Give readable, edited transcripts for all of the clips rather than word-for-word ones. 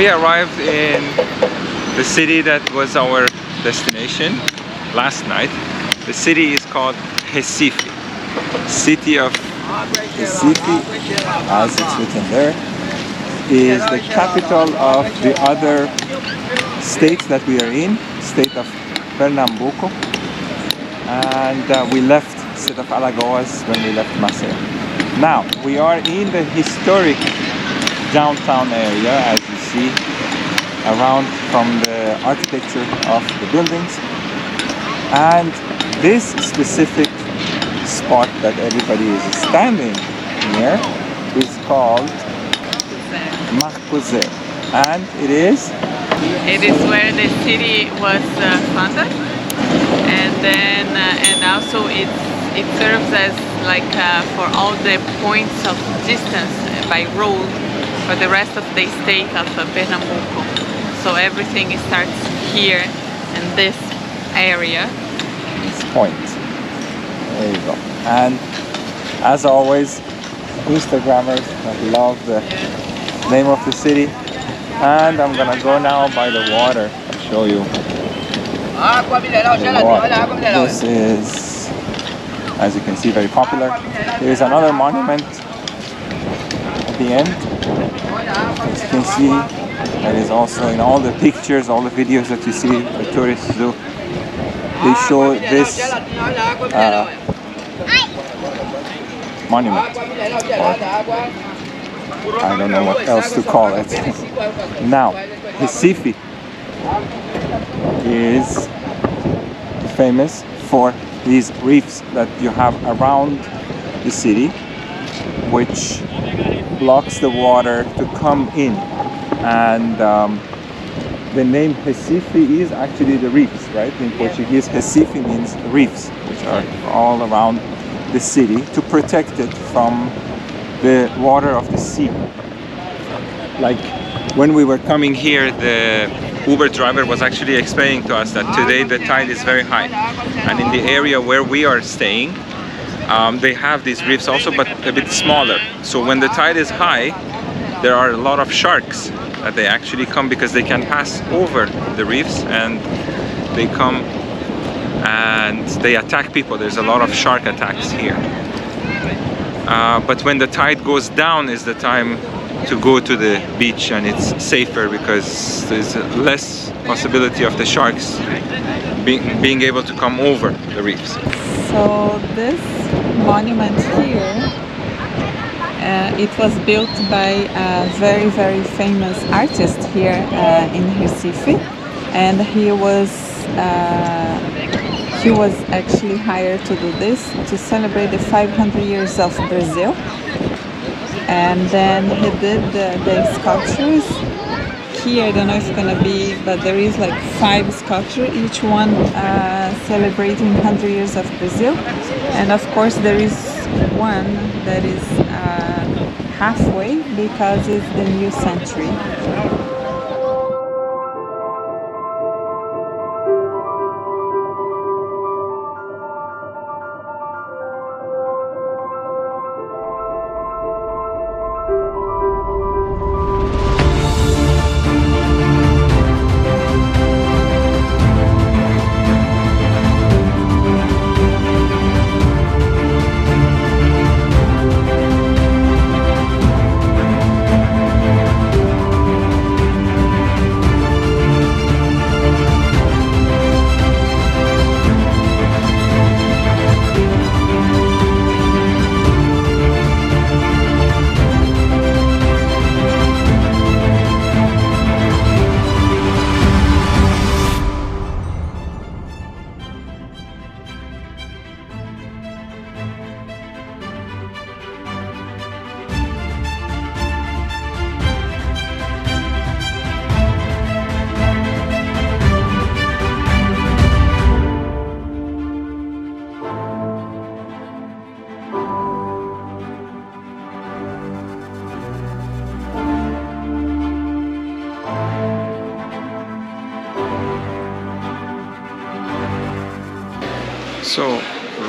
we arrived in the city that was our destination last night. The city is called Recife. City of Recife, as it's written there, is the capital of the other states that we are in, state of Pernambuco. And we left state of Alagoas when we left Maceió. Now, we are in the historic downtown area, as you see, around from the architecture of the buildings. And this specific spot that everybody is standing near is called Marcosé, and it is where the city was founded, and then and also it serves as like for all the points of distance by road for the rest of the state of Pernambuco. So everything starts here in this area. This point. There you go. And as always, Instagrammers love the name of the city. And I'm gonna go now by the water and show you. This is, as you can see, very popular. There is another monument at the end. As you can see, that is also in all the pictures, all the videos that you see the tourists do. They show this monument, or I don't know what else to call it. Now, Recife is famous for these reefs that you have around the city, which blocks the water to come in. And the name Recife is actually the reefs, right? In Portuguese, Recife means reefs, which are all around the city to protect it from the water of the sea. Like when we were coming here, the Uber driver was actually explaining to us that today the tide is very high, and in the area where we are staying, they have these reefs also, but a bit smaller. So when the tide is high, there are a lot of sharks that they actually come because they can pass over the reefs, and they come and they attack people. There's a lot of shark attacks here. But when the tide goes down is the time to go to the beach, and it's safer because there's less possibility of the sharks being able to come over the reefs. So this monument here, it was built by a very, very famous artist here in Recife, and he was actually hired to do this to celebrate the 500 years of Brazil. And then he did the sculptures. Here, I don't know if it's gonna be, but there is like 5 sculptures, each one celebrating 100 years of Brazil. And of course there is one that is halfway because it's the new century. So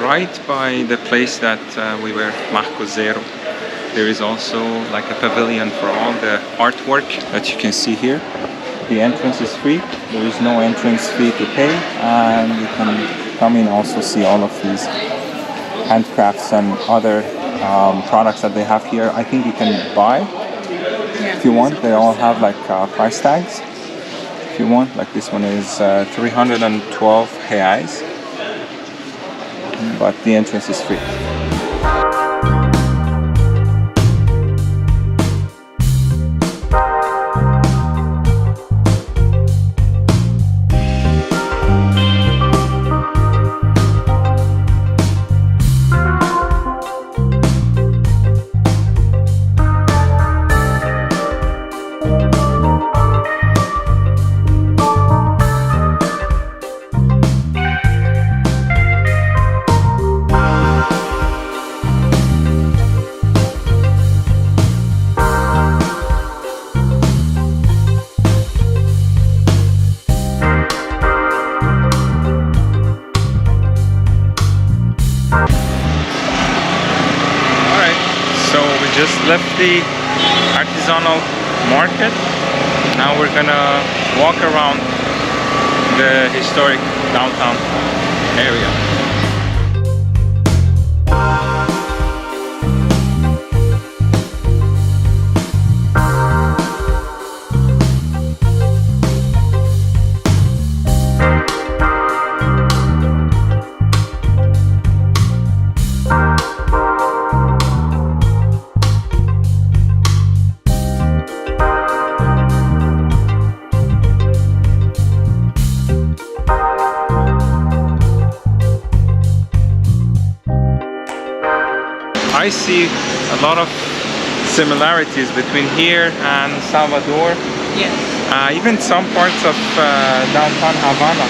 right by the place that we were, Marcosero, There is also like a pavilion for all the artwork that you can see here. The entrance is free. There is no entrance fee to pay, and you can come in also see all of these handcrafts and other products that they have here. I think you can buy if you want. They all have like price tags. If you want, like this one is 312 reais, but the entrance is free. Just left the artisanal market. Now we're gonna walk around the historic downtown area. I see a lot of similarities between here and Salvador. Yes. Even some parts of downtown Havana,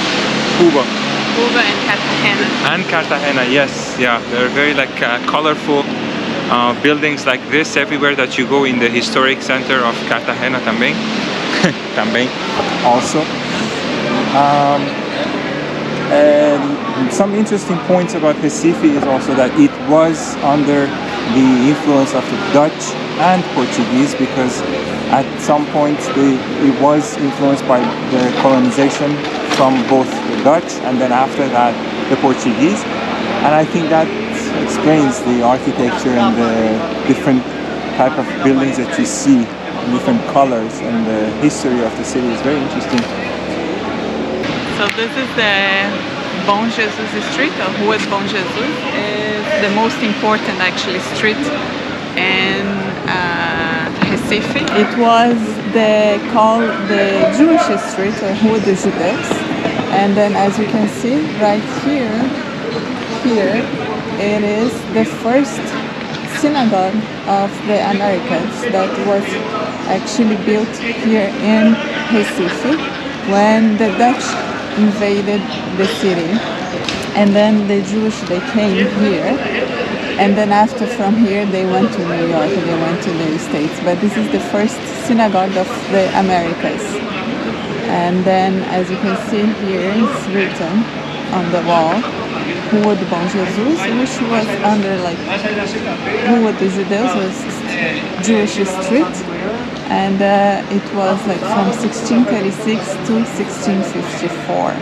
Cuba. Cuba and Cartagena. And Cartagena, yes, yeah. They're very like colorful buildings like this everywhere that you go in the historic center of Cartagena también. También also. And some interesting points about Recife is also that it was under the influence of the Dutch and Portuguese, because at some point it was influenced by the colonization from both the Dutch and then after that the Portuguese. And I think that explains the architecture and the different type of buildings that you see, different colors, and the history of the city is very interesting. So this is the Bom Jesus Street, or Rua de Bom Jesus, is the most important actually street in Recife. It was called the Jewish street, or Rua dos Judeus. And then as you can see right here, it is the first synagogue of the Americas that was actually built here in Recife when the Dutch invaded the city, and then the Jewish, they came here, and then after from here they went to New York, they went to the States, but this is the first synagogue of the Americas. And then as you can see here, it's written on the wall Rua de Bom Jesus, which was under like Rua dos Judeus, was Jewish street. And it was like from 1636 to 1654.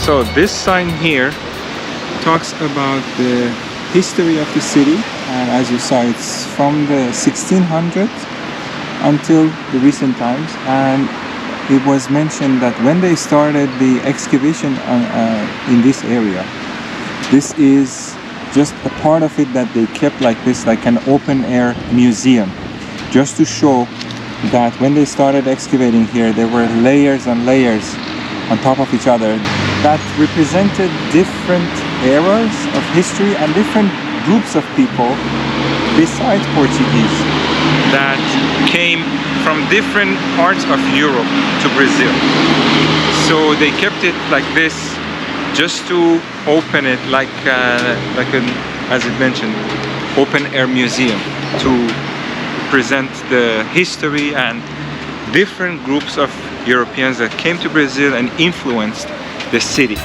So this sign here talks about the history of the city, and as you saw, it's from the 1600s until the recent times, and it was mentioned that when they started the excavation in this area, this is just a part of it that they kept like this, like an open air museum, just to show that when they started excavating here, there were layers and layers on top of each other that represented different eras of history and different groups of people besides Portuguese that came from different parts of Europe to Brazil. So they kept it like this just to open it like an, as it mentioned, open air museum to present the history and different groups of Europeans that came to Brazil and influenced the city.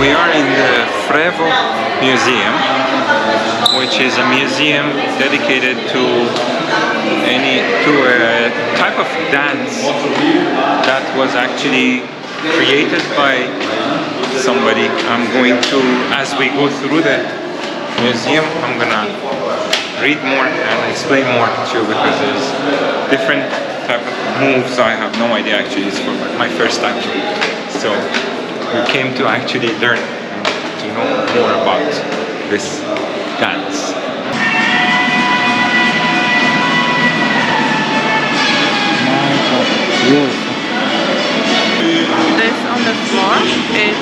We are in the Frevo Museum, which is a museum dedicated to a type of dance that was actually created by somebody. I'm going to, as we go through the museum, I'm gonna read more and explain more to you, because there's different type of moves. I have no idea actually. It's for my first time. So we came to actually learn, to know more about this dance. This on the floor is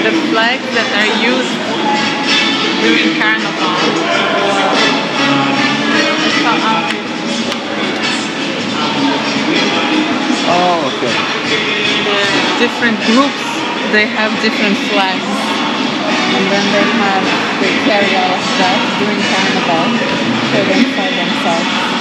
the flags that are used during Carnival. Oh, okay. The different groups, they have different flags, and then they carry all of that during Carnival for themselves.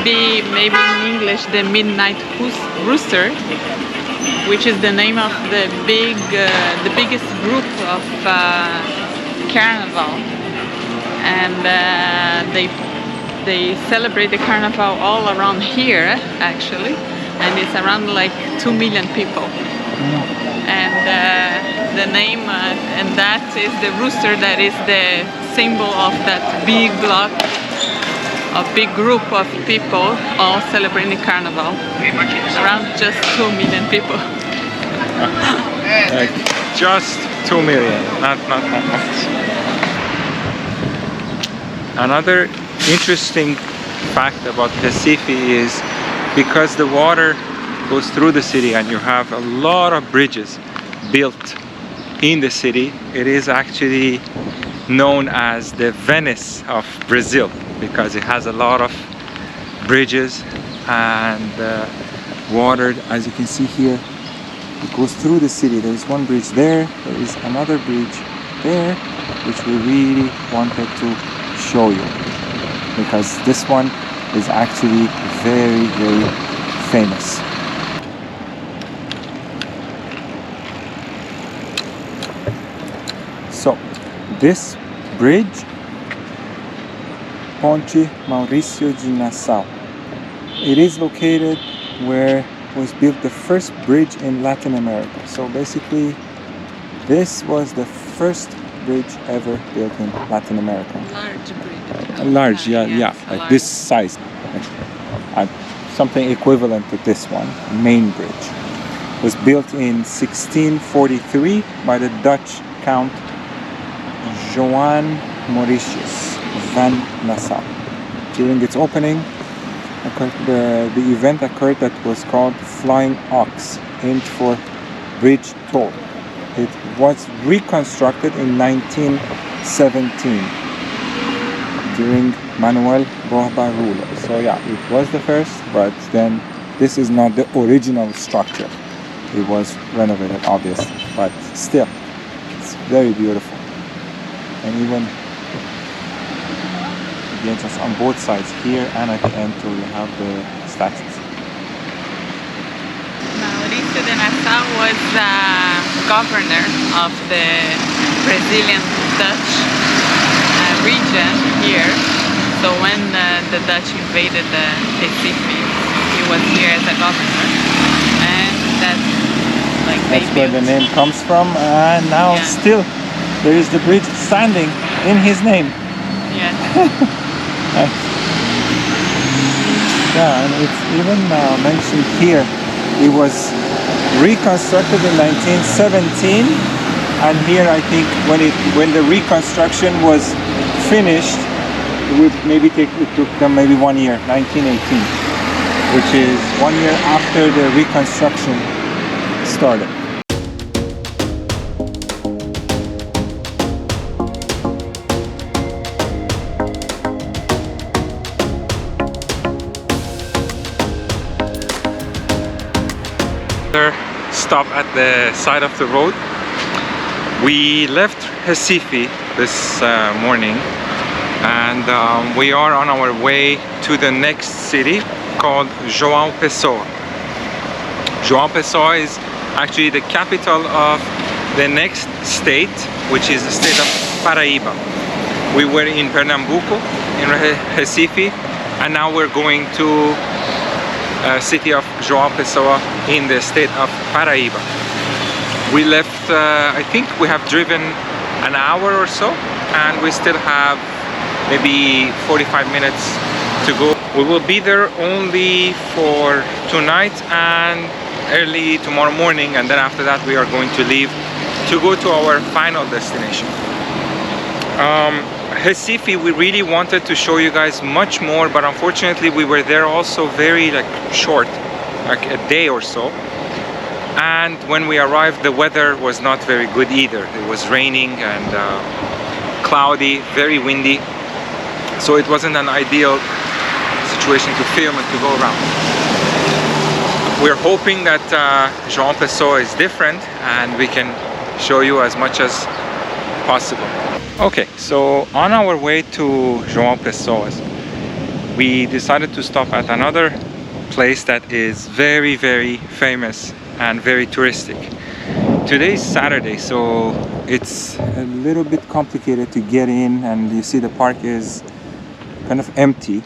Be maybe in English the midnight rooster, which is the name of the biggest group of carnival, and they celebrate the carnival all around here actually, and it's around like 2 million people. And the name and that is the rooster, that is the symbol of that big block, a big group of people all celebrating Carnival. Around just 2 million people. Like just 2 million, not much. Another interesting fact about Recife is because the water goes through the city and you have a lot of bridges built in the city, it is actually known as the Venice of Brazil because it has a lot of bridges and water, as you can see here, it goes through the city. There is one bridge there, there is another bridge there, which we really wanted to show you because this one is actually very, very famous. So this bridge, Ponte Mauricio de Nassau, it is located where was built the first bridge in Latin America. So basically this was the first bridge ever built in Latin America. Large bridge. A large, yeah, yes, like large. this size. Something equivalent to this one, main bridge. Was built in 1643 by the Dutch Count João Mauritius van Nassau. During its opening, the event occurred that was called Flying Ox, aimed for bridge toll. It was reconstructed in 1917 during Manuel Borba rule. So yeah, it was the first, but then this is not the original structure. It was renovated, obviously, but still, it's very beautiful. And even the entrance on both sides here and at the end too, you have the statues. Mauricio de Nassau was the governor of the Brazilian Dutch region here. So when the Dutch invaded the Recife, he was here as a governor, and that's where the name comes from. And now still there is the bridge standing in his name. Yeah. Yeah, and it's even mentioned here. It was reconstructed in 1917, and here I think when the reconstruction was finished, it took them maybe 1 year, 1918, which is 1 year after the reconstruction started. Stop at the side of the road. We left Recife this morning, and we are on our way to the next city called João Pessoa. João Pessoa is actually the capital of the next state, which is the state of Paraíba. We were in Pernambuco, in Recife, and now we're going to city of João Pessoa in the state of Paraíba. We left, I think we have driven an hour or so, and we still have maybe 45 minutes to go. We will be there only for tonight and early tomorrow morning, and then after that we are going to leave to go to our final destination. Recife, we really wanted to show you guys much more, but unfortunately we were there also very short, like a day or so. And when we arrived, the weather was not very good either. It was raining and cloudy, very windy. So it wasn't an ideal situation to film and to go around. We're hoping that João Pessoa is different and we can show you as much as possible. Okay, so on our way to João Pessoa, we decided to stop at another place that is very, very famous and very touristic. Today is Saturday, so it's a little bit complicated to get in, and you see the park is kind of empty.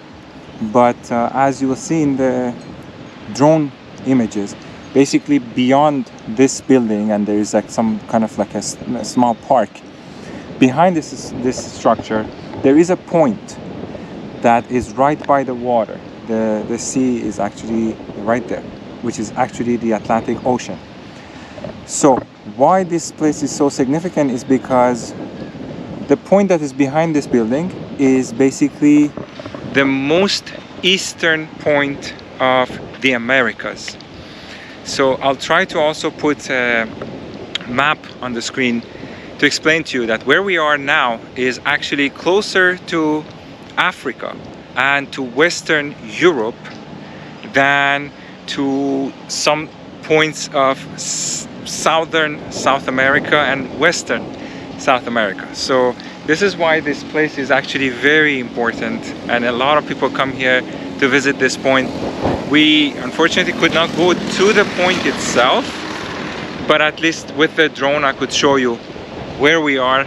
But as you will see in the drone images, basically beyond this building, and there is some kind of a small park, behind this structure, there is a point that is right by the water. The sea is actually right there, which is actually the Atlantic Ocean. So why this place is so significant is because the point that is behind this building is basically the most eastern point of the Americas. So I'll try to also put a map on the screen to explain to you that where we are now is actually closer to Africa and to Western Europe than to some points of southern South America and western South America. So this is why this place is actually very important, and a lot of people come here to visit this point. We unfortunately could not go to the point itself, but at least with the drone I could show you where we are.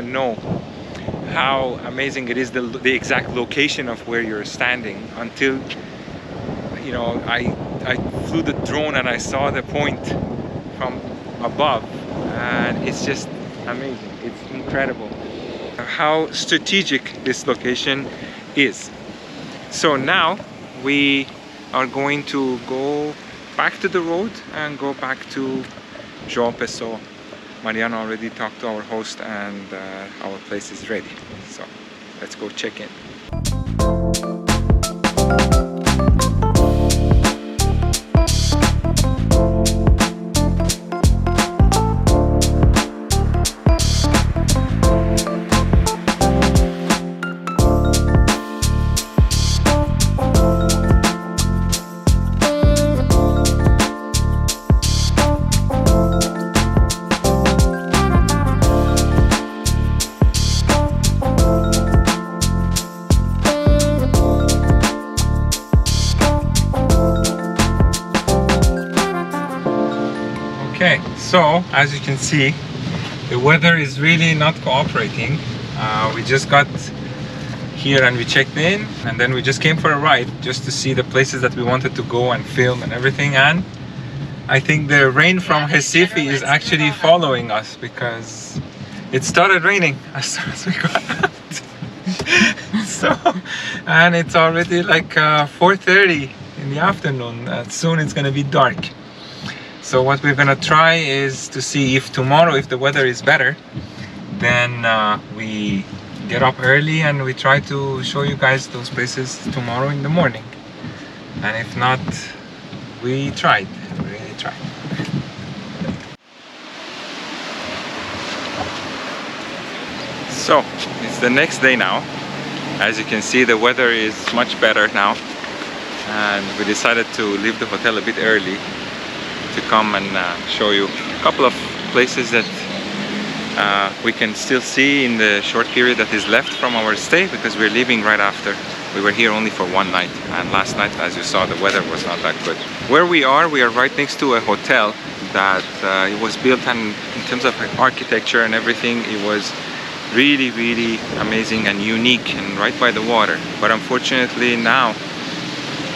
Know how amazing it is, the exact location of where you're standing, until you know I flew the drone and I saw the point from above, and it's just amazing. It's incredible how strategic this location is. So now we are going to go back to the road and go back to João Pessoa. Mariana already talked to our host, and our place is ready. So let's go check in. Okay, so as you can see, the weather is really not cooperating. We just got here and we checked in, and then we just came for a ride just to see the places that we wanted to go and film and everything. And I think the rain from Recife is actually following us, because it started raining as soon as we got out. So, and it's already like 4:30 in the afternoon, and soon it's gonna be dark. So what we're gonna try is to see if tomorrow, if the weather is better, then we get up early and we try to show you guys those places tomorrow in the morning. And if not, we tried, we really tried. So it's the next day now. As you can see, the weather is much better now, and we decided to leave the hotel a bit early to come and show you a couple of places that we can still see in the short period that is left from our stay, because we're leaving right after. We were here only for one night, and last night, as you saw, the weather was not that good. Where we are right next to a hotel that it was built, and in terms of architecture and everything, it was really, really amazing and unique, and right by the water. But unfortunately now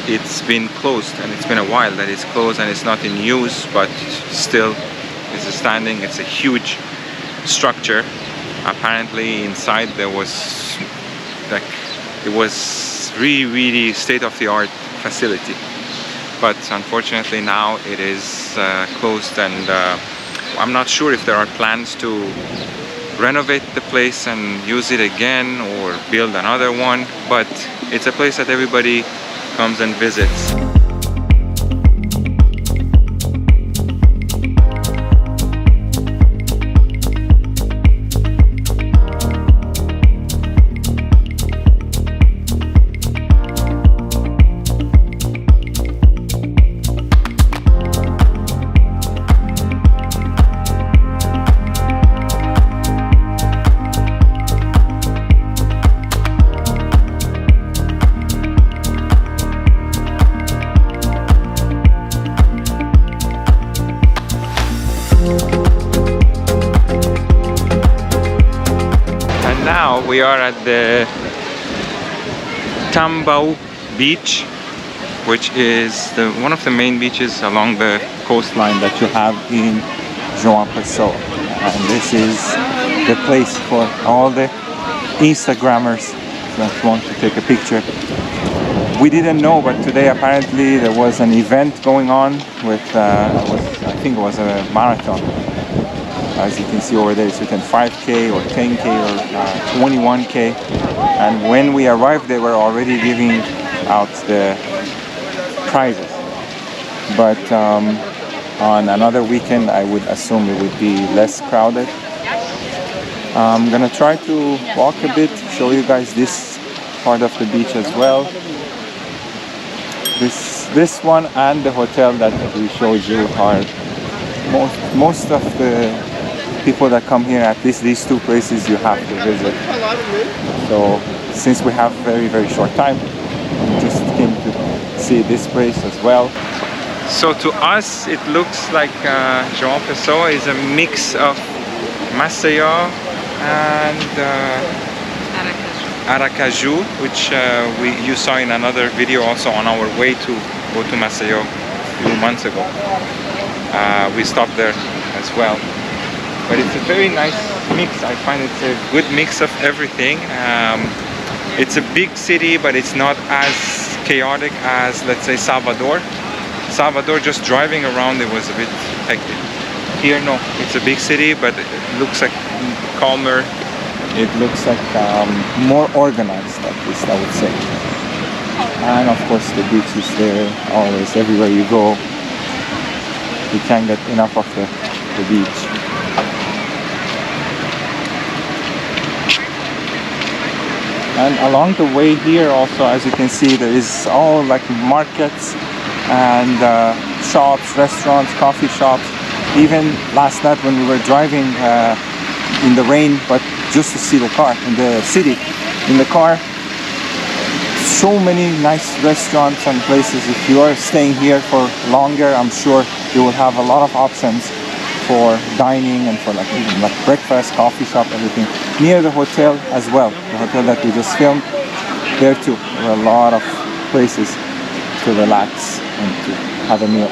it's been closed, and it's been a while that it's closed and it's not in use, but still it's standing. It's a huge structure. Apparently inside there was like it was really state-of-the-art facility. But unfortunately now it is closed, and I'm not sure if there are plans to renovate the place and use it again or build another one, but it's a place that everybody comes and visits. Now we are at the Tambau beach, which is one of the main beaches along the coastline that you have in João Pessoa. And this is the place for all the Instagrammers that want to take a picture. We didn't know, but today apparently there was an event going on with, I think it was a marathon. As you can see over there, it's written 5K or 10K or 21K. And when we arrived, they were already giving out the prizes. But on another weekend, I would assume it would be less crowded. I'm gonna try to walk a bit, show you guys this part of the beach as well. This one and the hotel that we showed you are most of the people that come here, at least these two places, you have to visit. So since we have very short time, we just came to see this place as well. So to us it looks like João Pessoa is a mix of Maceió and Aracaju, which you saw in another video also on our way to go to Maceió a few months ago. We stopped there as well. But it's a very nice mix. I find it's a good mix of everything. It's a big city, but it's not as chaotic as, let's say, Salvador. Salvador, just driving around, it was a bit hectic. Here, no, it's a big city, but it looks like calmer. It looks like more organized, at least I would say. And of course, the beach is there always, everywhere you go. You can't get enough of the beach. And along the way here also, as you can see, there is all like markets and shops, restaurants, coffee shops. Even last night when we were driving in the rain, but just to see the car in the city, in the car, so many nice restaurants and places. If you are staying here for longer, I'm sure you will have a lot of options for dining and for like even like breakfast, coffee shop, everything near the hotel as well. The hotel that we just filmed, there too, there are a lot of places to relax and to have a meal.